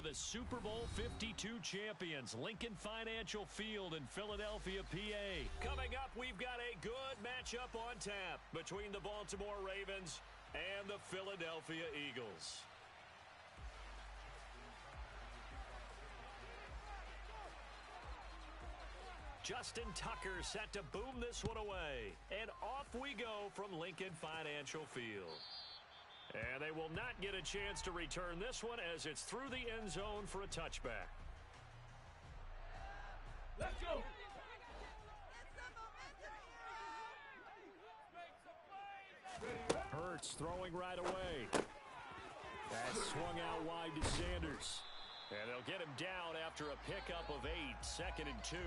the Super Bowl 52 champions, Lincoln Financial Field in Philadelphia, PA. Coming up, we've got a good matchup on tap between the Baltimore Ravens and the Philadelphia Eagles. Justin Tucker set to boom this one away. And off we go from Lincoln Financial Field. And they will not get a chance to return this one as it's through the end zone for a touchback. Let's go. Hurts throwing right away. That's swung out wide to Sanders. And they'll get him down after a pickup of 8, 2nd and 2.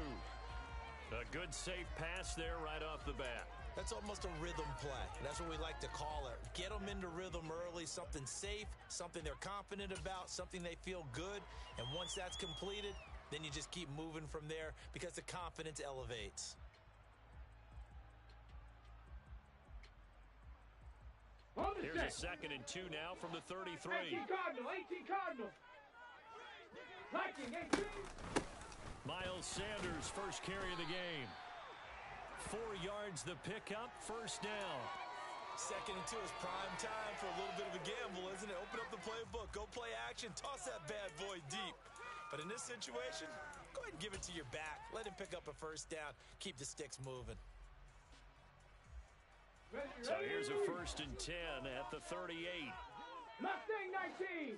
A good safe pass there right off the bat. That's almost a rhythm play. That's what we like to call it. Get them into rhythm early, something safe, something they're confident about, something they feel good. And once that's completed, then you just keep moving from there because the confidence elevates. Here's a 2nd and 2 now from the 33. 18 Cardinal. Viking, 18. Miles Sanders first carry of the game. 4 yards the pickup, first down. 2nd and 2 is prime time for a little bit of a gamble, isn't it? Open up the playbook, go play action, toss that bad boy deep. But in this situation, go ahead and give it to your back. Let him pick up a first down. Keep the sticks moving. So here's a 1st and 10 at the 38. Mustang 19.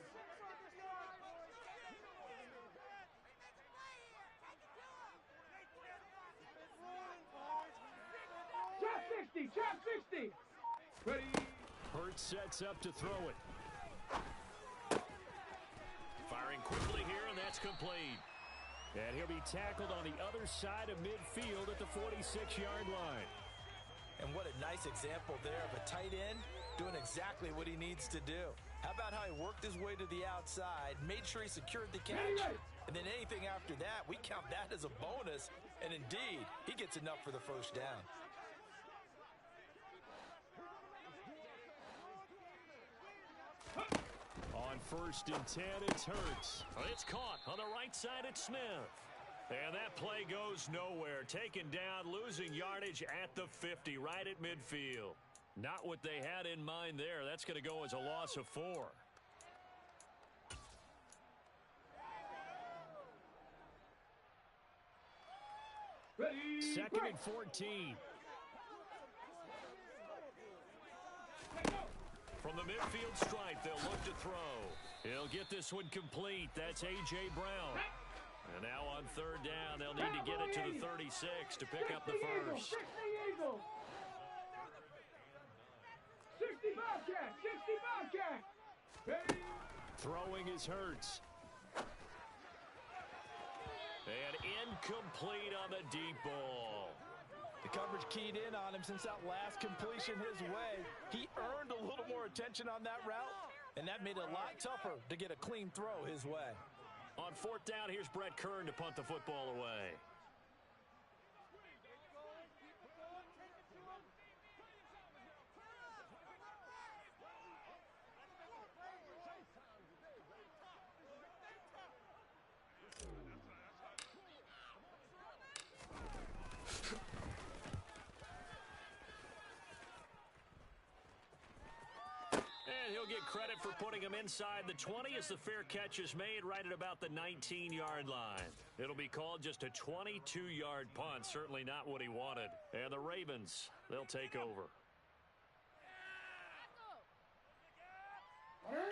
Trap 60. Ready. Hurts sets up to throw it. Firing quickly here, and that's complete. And he'll be tackled on the other side of midfield at the 46-yard line. And what a nice example there of a tight end doing exactly what he needs to do. How about how he worked his way to the outside, made sure he secured the catch, and then anything after that, we count that as a bonus. And indeed, he gets enough for the first down. On 1st and 10, it's Hurts. It's caught on the right side at Smith. And that play goes nowhere. Taken down, losing yardage at the 50, right at midfield. Not what they had in mind there. That's going to go as a loss of 4. Ready. 2nd and 14. From the midfield stripe, they'll look to throw. He'll get this one complete. That's A.J. Brown. And now on 3rd down, they'll need to get it to the 36 to pick up the first. 60 Eagles. 60 Bobcat. Ready. Throwing is Hurts. And incomplete on the deep ball. The coverage keyed in on him since that last completion his way. He earned a little more attention on that route, and that made it a lot tougher to get a clean throw his way. On 4th down, here's Brett Kern to punt the football away. And he'll get credit for putting him inside the 20 as the fair catch is made right at about the 19-yard line. It'll be called just a 22-yard punt, certainly not what he wanted. And the Ravens, they'll take over.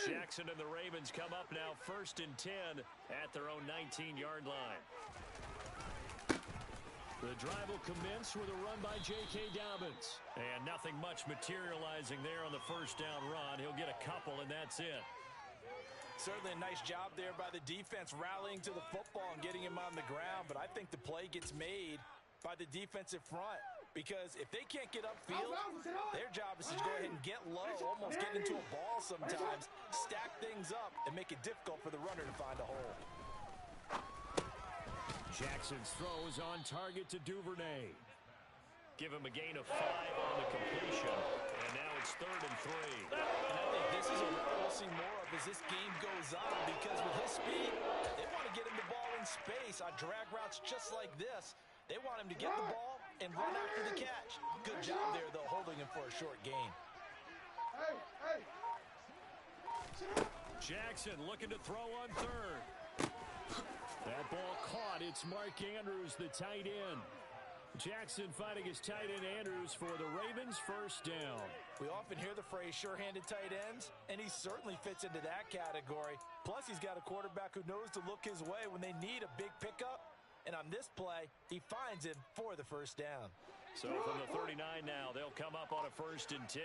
Jackson and the Ravens come up now 1st and 10 at their own 19-yard line. The drive will commence with a run by J.K. Dobbins. And nothing much materializing there on the first down run. He'll get a couple, and that's it. Certainly a nice job there by the defense rallying to the football and getting him on the ground. But I think the play gets made by the defensive front. Because if they can't get upfield, their job is to go ahead and get low, almost get into a ball sometimes, stack things up, and make it difficult for the runner to find a hole. Jackson's throw is on target to Duvernay. Give him a gain of 5 on the completion. And now it's 3rd and 3. And I think this is a route we'll see more of as this game goes on because with his speed, they want to get him the ball in space on drag routes just like this. They want him to get the ball and run after the catch. Good job there, though, holding him for a short gain. Jackson looking to throw on third. That ball caught. It's Mark Andrews, the tight end. Jackson finding his tight end Andrews for the Ravens' first down. We often hear the phrase sure-handed tight ends, and he certainly fits into that category. Plus, he's got a quarterback who knows to look his way when they need a big pickup. And on this play, he finds him for the first down. So from the 39 now, they'll come up on a 1st and 10.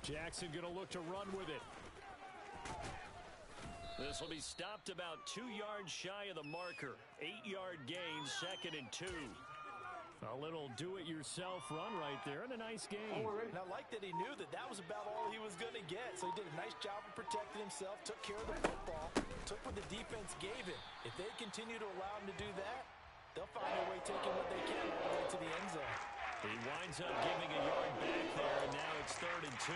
Jackson going to look to run with it. This will be stopped about 2 yards shy of the marker. 8-yard gain, 2nd and 2. A little do-it-yourself run right there, and a nice game. And I like that he knew that that was about all he was going to get. So he did a nice job of protecting himself, took care of the football, took what the defense gave him. If they continue to allow him to do that, they'll find a way taking what they can all the way to the end zone. He winds up giving a yard back there, and now it's 3rd and 2.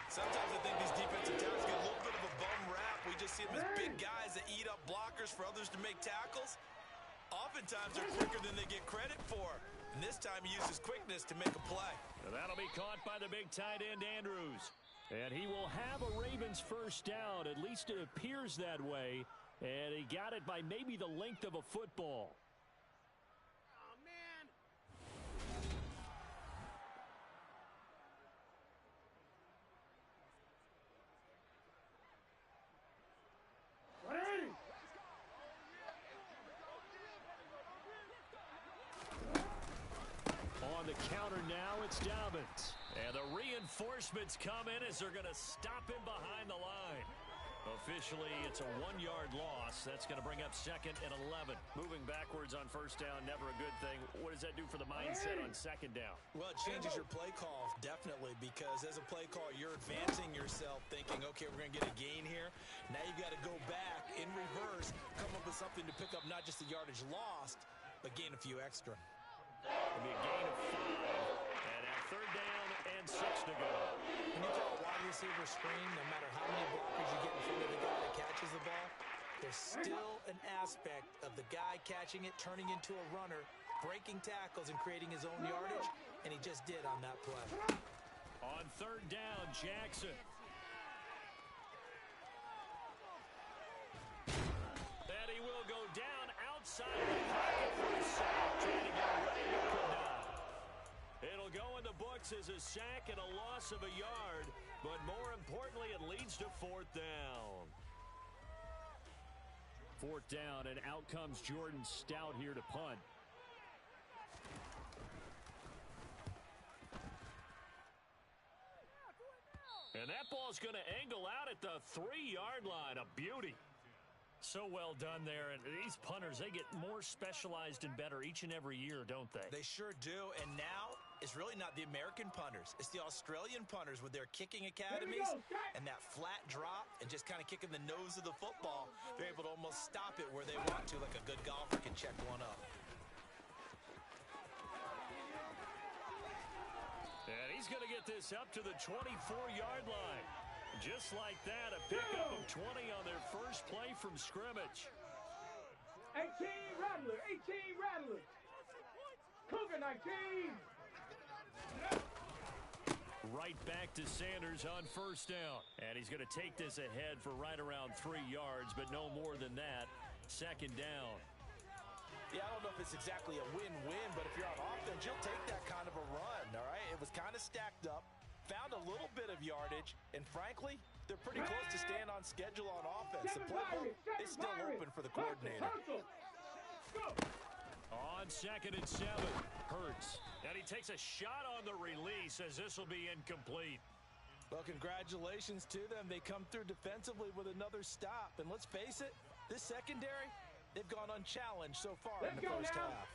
Sometimes I think these defensive tackles get a little bit of a bum rap. We just see them as big guys that eat up blockers for others to make tackles. Oftentimes they're quicker than they get credit for. And this time he uses quickness to make a play. And that'll be caught by the big tight end Andrews. And he will have a Ravens first down. At least it appears that way. And he got it by maybe the length of a football. Oh, man. Ready? On the counter now, it's Dobbins. And the reinforcements come in as they're going to stop him behind the line. Officially, it's a 1-yard loss. That's going to bring up 2nd and 11. Moving backwards on first down, never a good thing. What does that do for the mindset on 2nd down? Well, it changes your play call, definitely, because as a play call, you're advancing yourself, thinking, okay, we're going to get a gain here. Now you got to go back in reverse, come up with something to pick up not just the yardage lost, but gain a few extra. It'll be a gain of 5. And at 3rd down and 6 to go. When you throw a wide receiver screen, no matter how many blockers you get in front of the guy that catches the ball, there's still an aspect of the guy catching it, turning into a runner, breaking tackles and creating his own yardage, and he just did on that play. On 3rd down, Jackson. And he will go down outside the pocket for a sack, trying to get away, but could not. It'll go in the books as a sack and a loss of a yard, but more importantly, it leads to 4th down. 4th down, and out comes Jordan Stout here to punt. And that ball's going to angle out at the 3-yard line. A beauty. So well done there. And these punters, they get more specialized and better each and every year, don't they? They sure do. And now it's really not the American punters. It's the Australian punters with their kicking academies and that flat drop and just kind of kicking the nose of the football. They're able to almost stop it where they want to, like a good golfer can check one up. And he's going to get this up to the 24-yard line. Just like that, a pickup of 20 on their first play from scrimmage. 18 Rattler, 18 Rattler. Cougar 19. Right back to Sanders on first down. And he's going to take this ahead for right around 3 yards, but no more than that. 2nd down. Yeah, I don't know if it's exactly a win-win, but if you're on offense, you'll take that kind of a run, all right? It was kind of stacked up, found a little bit of yardage, and frankly, they're pretty close to staying on schedule on offense. The playbook is still open for the coordinator. On 2nd and 7, Hurts. And he takes a shot on the release as this will be incomplete. Well, congratulations to them. They come through defensively with another stop. And let's face it, this secondary, they've gone unchallenged so far in the first half.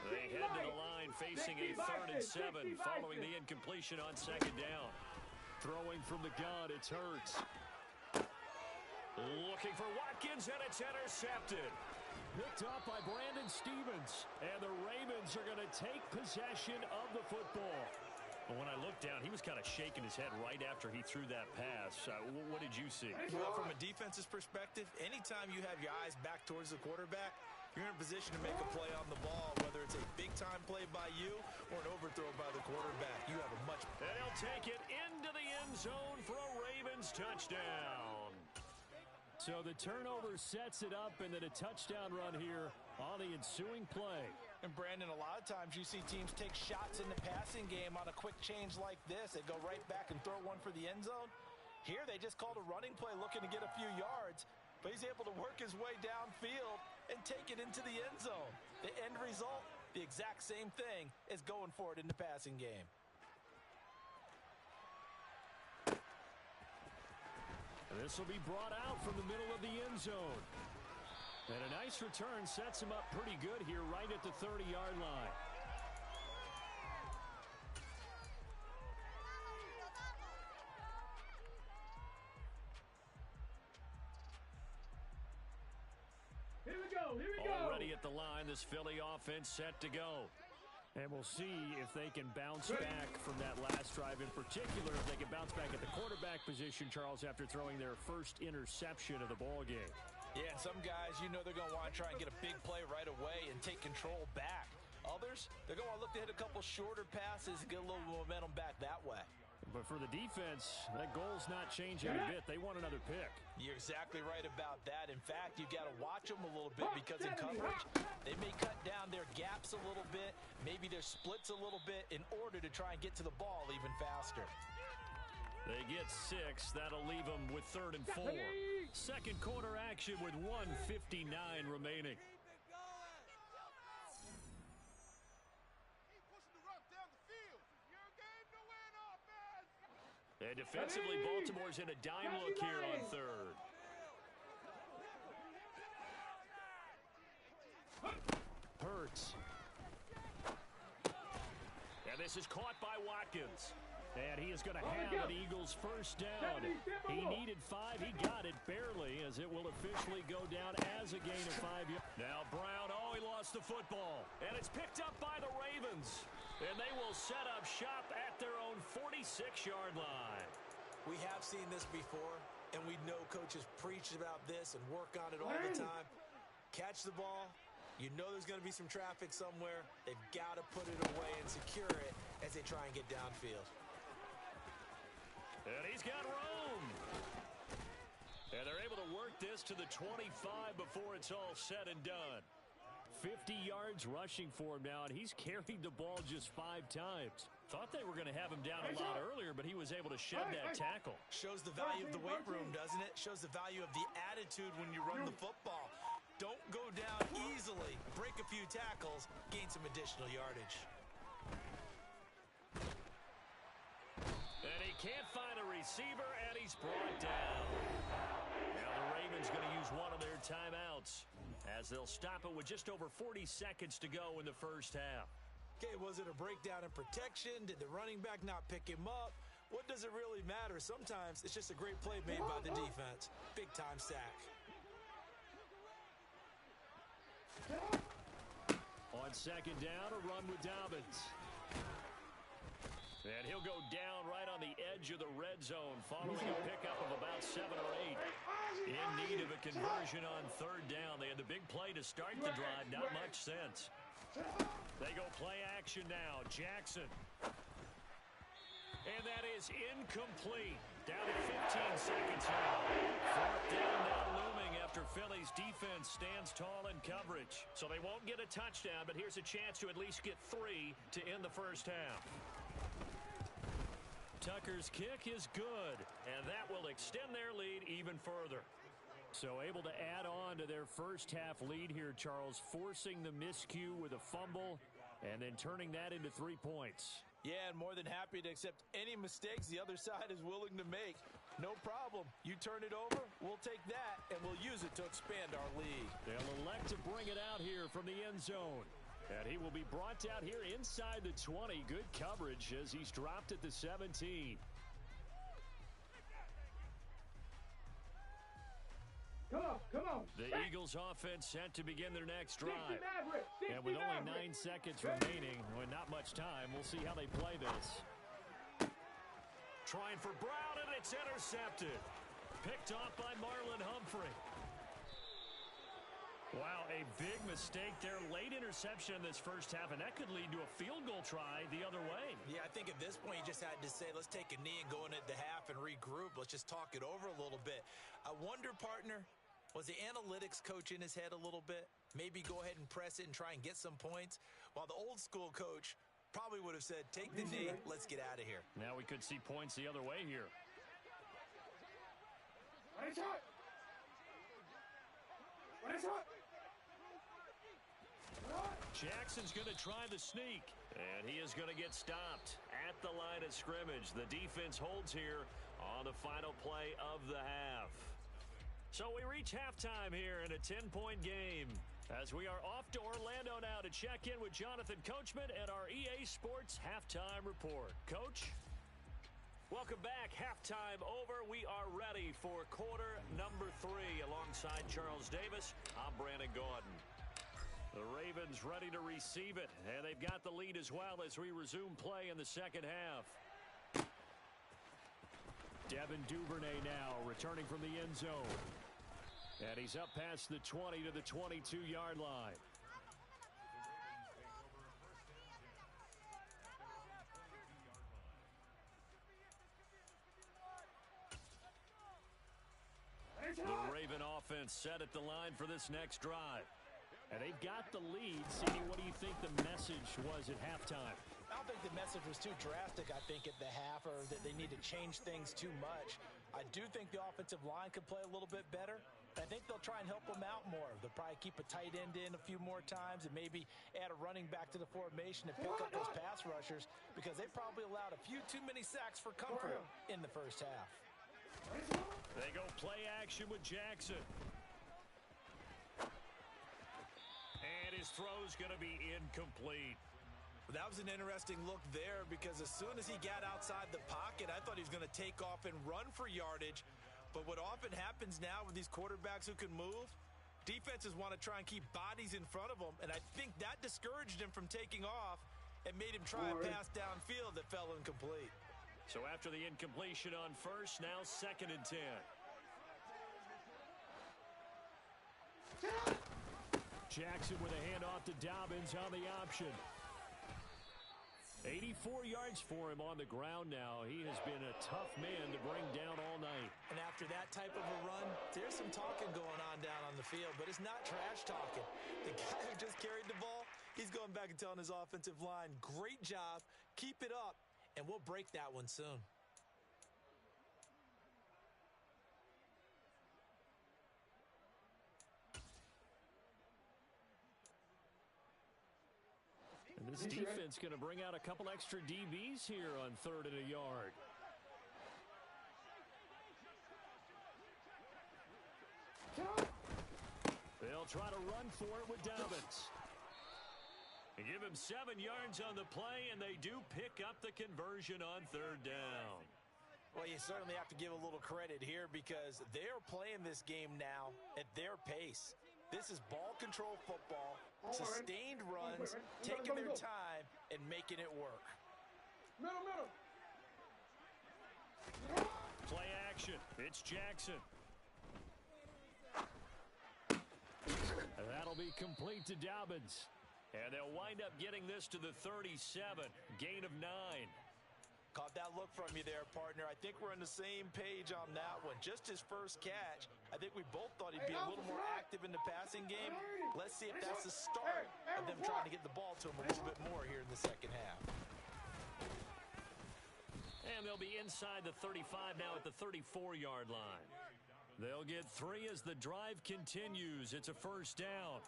They head to the line facing a 3rd and 7 following the incompletion on 2nd down. Throwing from the gun, it's Hurts. Looking for Watkins, and it's intercepted. Picked up by Brandon Stevens. And the Ravens are going to take possession of the football. Well, when I looked down, he was kind of shaking his head right after he threw that pass. What did you see? Well, from a defense's perspective, anytime you have your eyes back towards the quarterback, you're in a position to make a play on the ball, whether it's a big-time play by you or an overthrow by the quarterback. You have a much... And he'll take it into the end zone for a Ravens touchdown. So the turnover sets it up, and then a touchdown run here on the ensuing play. And Brandon, a lot of times you see teams take shots in the passing game on a quick change like this. They go right back and throw one for the end zone. Here they just called a running play looking to get a few yards, but he's able to work his way downfield and take it into the end zone. The end result, the exact same thing as going for it in the passing game. This will be brought out from the middle of the end zone. And a nice return sets him up pretty good here right at the 30-yard line. Here we go, here we go. Already at the line, this Philly offense set to go. And we'll see if they can bounce back from that last drive, in particular if they can bounce back at the quarterback position, Charles, after throwing their first interception of the ball game. Yeah, and some guys, you know they're going to want to try and get a big play right away and take control back. Others, they're going to look to hit a couple shorter passes and get a little momentum back that way. But for the defense, that goal's not changing a bit. They want another pick. You're exactly right about that. In fact, you've got to watch them a little bit because in coverage, they may cut down their gaps a little bit, maybe their splits a little bit in order to try and get to the ball even faster. They get 6. That'll leave them with 3rd and 4. Second quarter action with 1:59 remaining. And defensively, Baltimore's in a dime look here on 3rd. Hurts. And this is caught by Watkins. And he is going to have an Eagles first down. He needed 5. He got it barely, as it will officially go down as a gain of 5 yards. Now Brown, he lost the football. And it's picked up by the Ravens. And they will set up shop at their own 46-yard line. We have seen this before, and we know coaches preach about this and work on it all the time. Catch the ball. You know there's going to be some traffic somewhere. They've got to put it away and secure it as they try and get downfield. And he's got room. And they're able to work this to the 25 before it's all said and done. 50 yards rushing for him now, and he's carried the ball just 5 times. Thought they were going to have him down a lot earlier, but he was able to shed that tackle. Shows the value of the weight room, doesn't it? Shows the value of the attitude when you run the football. Don't go down easily. Break a few tackles, gain some additional yardage. And he can't find a receiver, and he's brought down. Now the Ravens going to use one of their timeouts, as they'll stop it with just over 40 seconds to go in the first half. Okay, was it a breakdown in protection? Did the running back not pick him up? What does it really matter? Sometimes it's just a great play made by the defense. Big-time sack. On second down, a run with Dobbins. And he'll go down right on the edge of the red zone following a pickup of about 7 or 8. In need of a conversion on third down. They had the big play to start the drive. Not much sense. They go play action now. Jackson. And that is incomplete. Down to 15 seconds now. 4th down now looming after Philly's defense stands tall in coverage. So they won't get a touchdown, but here's a chance to at least get 3 to end the first half. Tucker's kick is good, and that will extend their lead even further. So able to add on to their first half lead here, Charles, forcing the miscue with a fumble and then turning that into 3 points. Yeah, and more than happy to accept any mistakes the other side is willing to make. No problem. You turn it over, we'll take that, and we'll use it to expand our lead. They'll elect to bring it out here from the end zone. And he will be brought down here inside the 20. Good coverage as he's dropped at the 17. Come on. The Eagles offense set to begin their next drive. And with only 9 seconds remaining, with not much time, we'll see how they play this. Trying for Brown, and it's intercepted. Picked off by Marlon Humphrey. Wow, a big mistake there. Late interception in this first half, and that could lead to a field goal try the other way. Yeah, I think at this point you just had to say, let's take a knee and go into the half and regroup. Let's just talk it over a little bit. I wonder, partner, was the analytics coach in his head a little bit? Maybe go ahead and press it and try and get some points? While the old school coach probably would have said, take the knee, let's get out of here. Now we could see points the other way here. Right shot. Right shot. Jackson's going to try the sneak, and he is going to get stopped at the line of scrimmage. The defense holds here on the final play of the half. So we reach halftime here in a 10-point game as we are off to Orlando now to check in with Jonathan Coachman and our EA Sports Halftime Report. Coach? Welcome back. Halftime over. We are ready for quarter number 3 alongside Charles Davis. I'm Brandon Gaudin. The Ravens ready to receive it, and they've got the lead as well as we resume play in the second half. Devin Duvernay now returning from the end zone. And he's up past the 20 to the 22-yard line. The Raven offense set at the line for this next drive. And they've got the lead. CD, what do you think the message was at halftime? I don't think the message was too drastic, I think, at the half, or that they need to change things too much. I do think the offensive line could play a little bit better. I think they'll try and help them out more. They'll probably keep a tight end in a few more times and maybe add a running back to the formation to pick up those pass rushers, because they probably allowed a few too many sacks for comfort in the first half. They go play action with Jackson. And his throw's going to be incomplete. That was an interesting look there, because as soon as he got outside the pocket, I thought he was going to take off and run for yardage. But what often happens now with these quarterbacks who can move, defenses want to try and keep bodies in front of them, and I think that discouraged him from taking off and made him try a pass downfield that fell incomplete. So after the incompletion on first, now 2nd and 10. Jackson with a handoff to Dobbins on the option. 84 yards for him on the ground now. He has been a tough man to bring down all night. And after that type of a run, there's some talking going on down on the field, but it's not trash talking. The guy who just carried the ball, he's going back and telling his offensive line, great job, keep it up, and we'll break that one soon. And this defense going to bring out a couple extra DBs here on 3rd and a yard. They'll try to run for it with Dobbins. They give him 7 yards on the play, and they do pick up the conversion on 3rd down. Well, you certainly have to give a little credit here, because they're playing this game now at their pace. This is ball control football, sustained runs, taking their time and making it work. Middle. Play action. It's Jackson. That'll be complete to Dobbins. And they'll wind up getting this to the 37. Gain of 9. Caught that look from you there, partner. I think we're on the same page on that one. Just his first catch, I think we both thought he'd be a little more active in the passing game. Let's see if that's the start of them trying to get the ball to him a little bit more here in the second half. And they'll be inside the 35 now at the 34-yard line. They'll get 3 as the drive continues. It's a first down.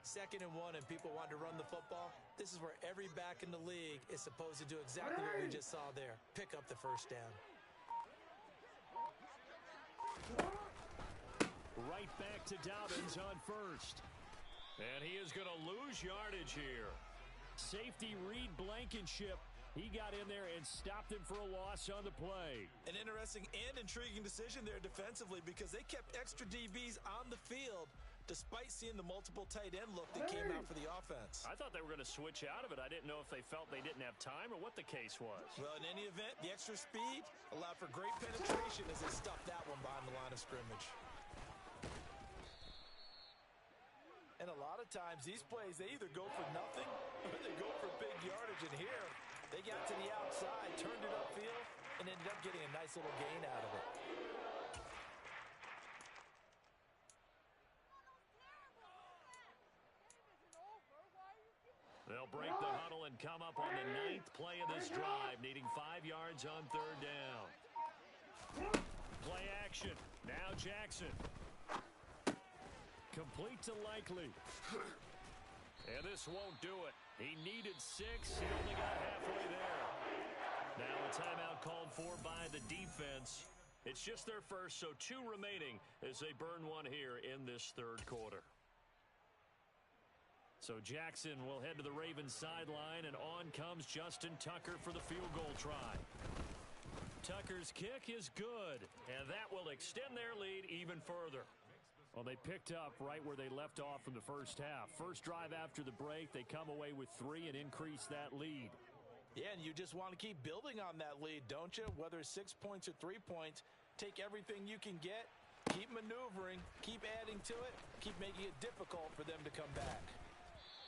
2nd and 1, and people want to run the football. This is where every back in the league is supposed to do exactly what we just saw there. Pick up the first down. Right back to Dobbins on first. And he is going to lose yardage here. Safety Reed Blankenship. He got in there and stopped him for a loss on the play. An interesting and intriguing decision there defensively, because they kept extra DBs on the field despite seeing the multiple tight end look that came out for the offense. I thought they were going to switch out of it. I didn't know if they felt they didn't have time or what the case was. Well, in any event, the extra speed allowed for great penetration as they stuffed that one behind the line of scrimmage. And a lot of times, these plays, they either go for nothing or they go for big yardage. And here, they got to the outside, turned it upfield, and ended up getting a nice little gain out of it. They'll break the huddle and come up on the 9th play of this drive, needing 5 yards on 3rd down. Play action. Now Jackson. Complete to Likely. And this won't do it. He needed 6. He only got halfway there. Now a timeout called for by the defense. It's just their first, so 2 remaining as they burn one here in this 3rd quarter. So Jackson will head to the Ravens sideline, and on comes Justin Tucker for the field goal try. Tucker's kick is good, and that will extend their lead even further. Well, they picked up right where they left off from the first half. First drive after the break, they come away with 3 and increase that lead. Yeah, and you just want to keep building on that lead, don't you? Whether it's 6 points or 3 points, take everything you can get, keep maneuvering, keep adding to it, keep making it difficult for them to come back.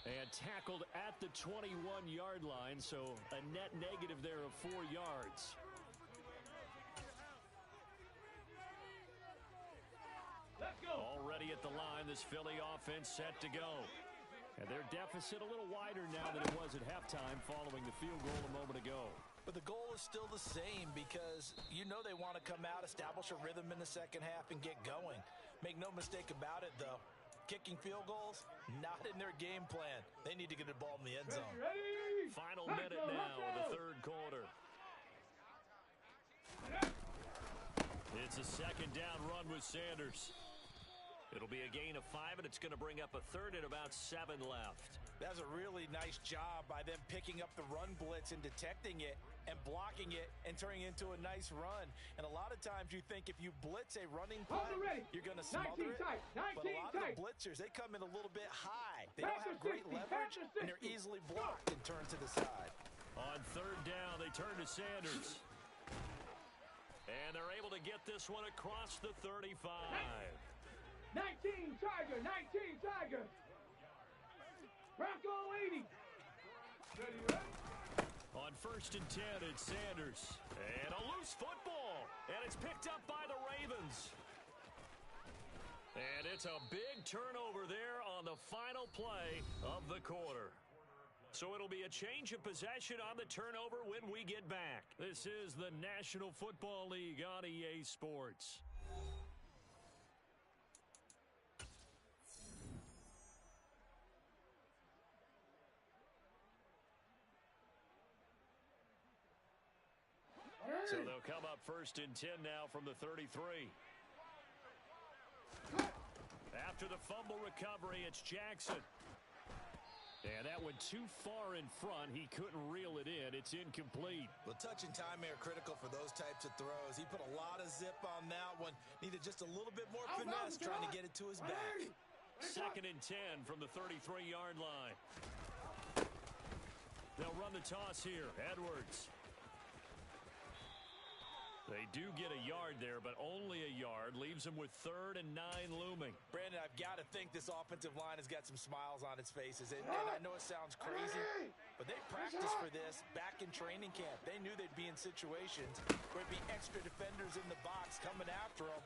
And tackled at the 21-yard line, so a net negative there of 4 yards. Let's go. Already at the line, this Philly offense set to go. And their deficit a little wider now than it was at halftime following the field goal a moment ago. But the goal is still the same because you know they want to come out, establish a rhythm in the second half, and get going. Make no mistake about it, though. Kicking field goals, not in their game plan. They need to get the ball in the end zone. Ready? Final minute now of the 3rd quarter. It's a 2nd down run with Sanders. It'll be a gain of 5, and it's going to bring up a 3rd and about 7 left. That's a really nice job by them picking up the run blitz and detecting it and blocking it and turning it into a nice run. And a lot of times you think if you blitz a running play, you're going to smother it. But a lot of the blitzers, they come in a little bit high. They don't have great leverage, and they're easily blocked and turned to the side. On 3rd down, they turn to Sanders. And they're able to get this one across the 35. 19 Tiger, 19 Tiger. Bronco 80. Ready, right? On 1st and 10, it's Sanders. And a loose football. And it's picked up by the Ravens. And it's a big turnover there on the final play of the quarter. So it'll be a change of possession on the turnover when we get back. This is the National Football League on EA Sports. So they'll come up 1st and 10 now from the 33. After the fumble recovery, it's Jackson. And that went too far in front. He couldn't reel it in. It's incomplete. Well, touch and time are critical for those types of throws. He put a lot of zip on that one. Needed just a little bit more finesse trying to get it to his back. 2nd and 10 from the 33-yard line. They'll run the toss here. Edwards. They do get a yard there, but only a yard. Leaves them with 3rd and 9 looming. Brandon, I've got to think this offensive line has got some smiles on its faces. And I know it sounds crazy, but they practiced for this back in training camp. They knew they'd be in situations where it'd be extra defenders in the box coming after them,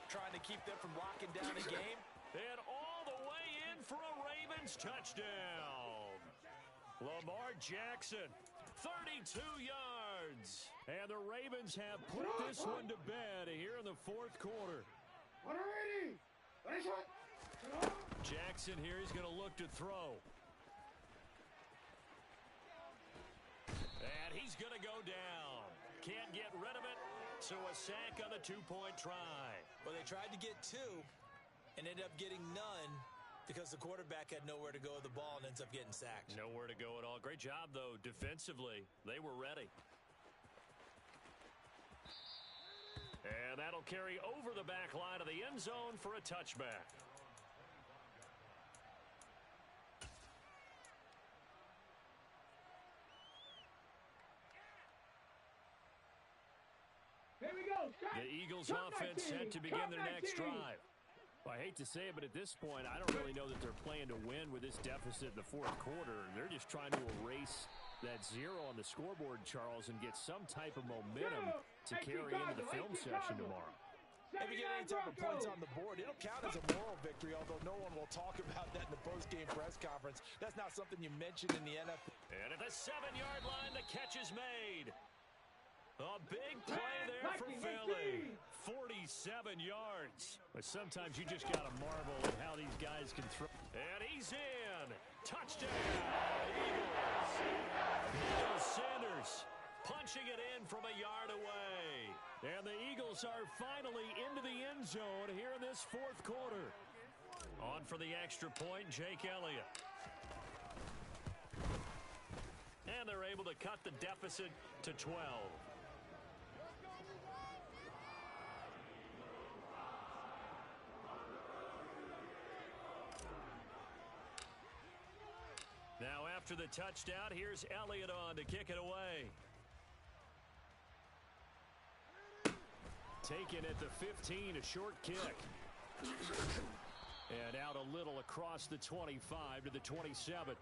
trying to keep them from locking down a game. And all the way in for a Ravens touchdown. Lamar Jackson, 32 yards. And the Ravens have put this one to bed here in the 4th quarter. Jackson here, he's going to look to throw. And he's going to go down. Can't get rid of it, so a sack on the 2-point try. Well, they tried to get 2 and ended up getting none because the quarterback had nowhere to go with the ball and ends up getting sacked. Nowhere to go at all. Great job, though, defensively. They were ready. And that'll carry over the back line of the end zone for a touchback. The Eagles offense set to begin their next drive. Well, I hate to say it, but at this point, I don't really know that they're playing to win with this deficit in the fourth quarter. They're just trying to erase that zero on the scoreboard, Charles, and get some type of momentum to carry into the film session tomorrow. If you get any type of points on the board, it'll count as a moral victory, although no one will talk about that in the post-game press conference. That's not something you mentioned in the NFL. And at the 7-yard line, the catch is made. A big play there for Philly. 47 yards. But sometimes you just got to marvel at how these guys can throw. And he's in. Touchdown, Eagles. Miles Sanders punching it in from a yard away. And the Eagles are finally into the end zone here in this fourth quarter. On for the extra point, Jake Elliott. And they're able to cut the deficit to 12. Now after the touchdown, here's Elliott on to kick it away. Taken at the 15, a short kick. And out a little across the 25 to the 27.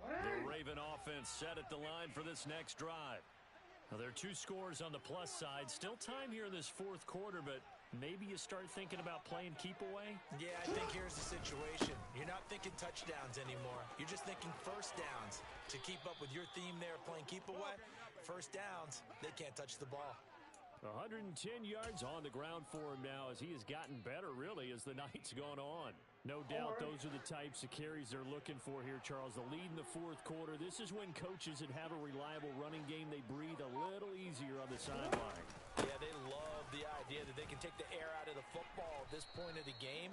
The Raven offense set at the line for this next drive. Now, there are 2 scores on the plus side. Still time here in this fourth quarter, but maybe you start thinking about playing keep away? Yeah, I think here's the situation. You're not thinking touchdowns anymore. You're just thinking first downs. To keep up with your theme there, playing keep away, first downs, they can't touch the ball. 110 yards on the ground for him now as he has gotten better, really, as the night's gone on. No doubt those are the types of carries they're looking for here, Charles. The lead in the fourth quarter. This is when coaches that have a reliable running game, they breathe a little easier on the sideline. Yeah, they love the idea that they can take the air out of the football at this point of the game.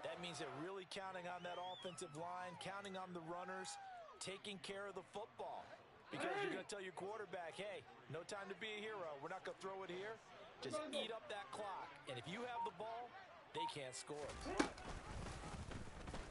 That means they're really counting on that offensive line, counting on the runners, taking care of the football. Because you're going to tell your quarterback, hey, no time to be a hero. We're not going to throw it here. Just eat up that clock. And if you have the ball, they can't score.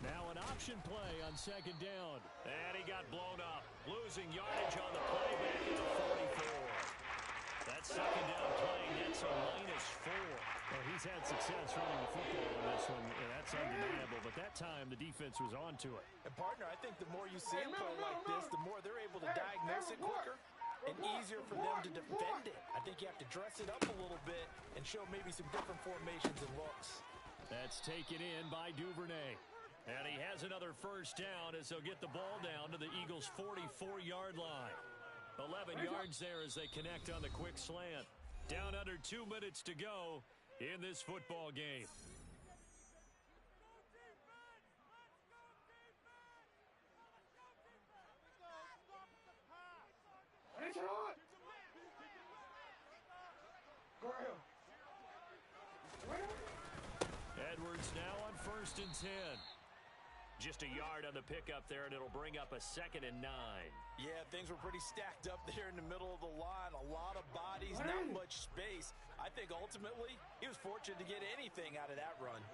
Now an option play on second down. And he got blown up. Losing yardage on the play back at the 44. That second down play gets a -4. Well, he's had success running the football in this one. And that's undeniable. But that time, the defense was on to it. And, partner, I think the more you see him play like this, the more they're able to diagnose it quicker and easier for them to defend it. I think you have to dress it up a little bit and show maybe some different formations and looks. That's taken in by Duvernay. And he has another first down as they'll get the ball down to the Eagles' 44-yard line. 11 yards there as they connect on the quick slant. Down under 2 minutes to go in this football game. Edwards now on 1st and 10. Just a yard on the pickup there, and it'll bring up a 2nd and 9. Yeah, things were pretty stacked up there in the middle of the line. A lot of bodies, not much space. I think ultimately he was fortunate to get anything out of that run.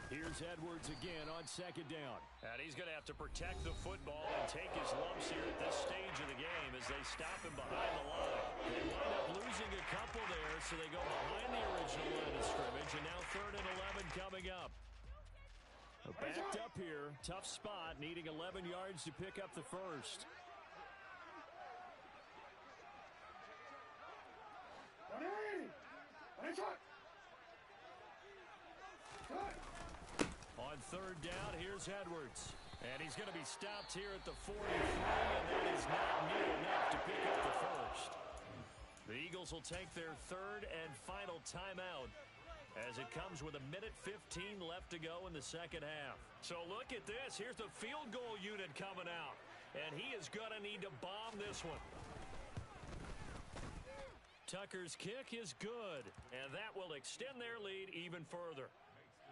Here's Edwards again on 2nd down. And he's going to have to protect the football and take his lumps here at this stage of the game as they stop him behind the line. They wind up losing a couple there, so they go behind the original line of scrimmage, and now 3rd and 11 coming up. Backed up here, tough spot, needing 11 yards to pick up the first. On 3rd down, here's Edwards. And he's going to be stopped here at the 43, and that is not near enough to pick up the first. The Eagles will take their 3rd and final timeout as it comes with 1:15 left to go in the second half. So look at this. Here's the field goal unit coming out, and he is going to need to bomb this one. Tucker's kick is good, and that will extend their lead even further.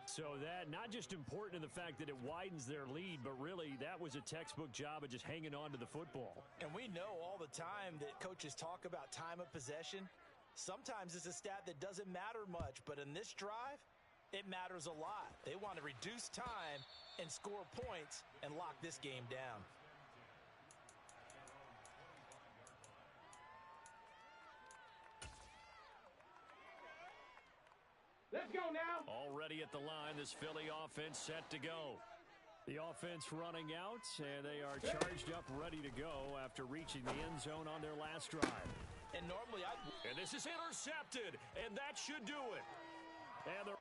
So that not just important in the fact that it widens their lead, but really that was a textbook job of just hanging on to the football. And we know all the time that coaches talk about time of possession. Sometimes it's a stat that doesn't matter much, but in this drive, it matters a lot. They want to reduce time and score points and lock this game down. Let's go now. Already at the line, this Philly offense set to go. The offense running out, and they are charged up, ready to go after reaching the end zone on their last drive. And normally And this is intercepted, and that should do it. And they're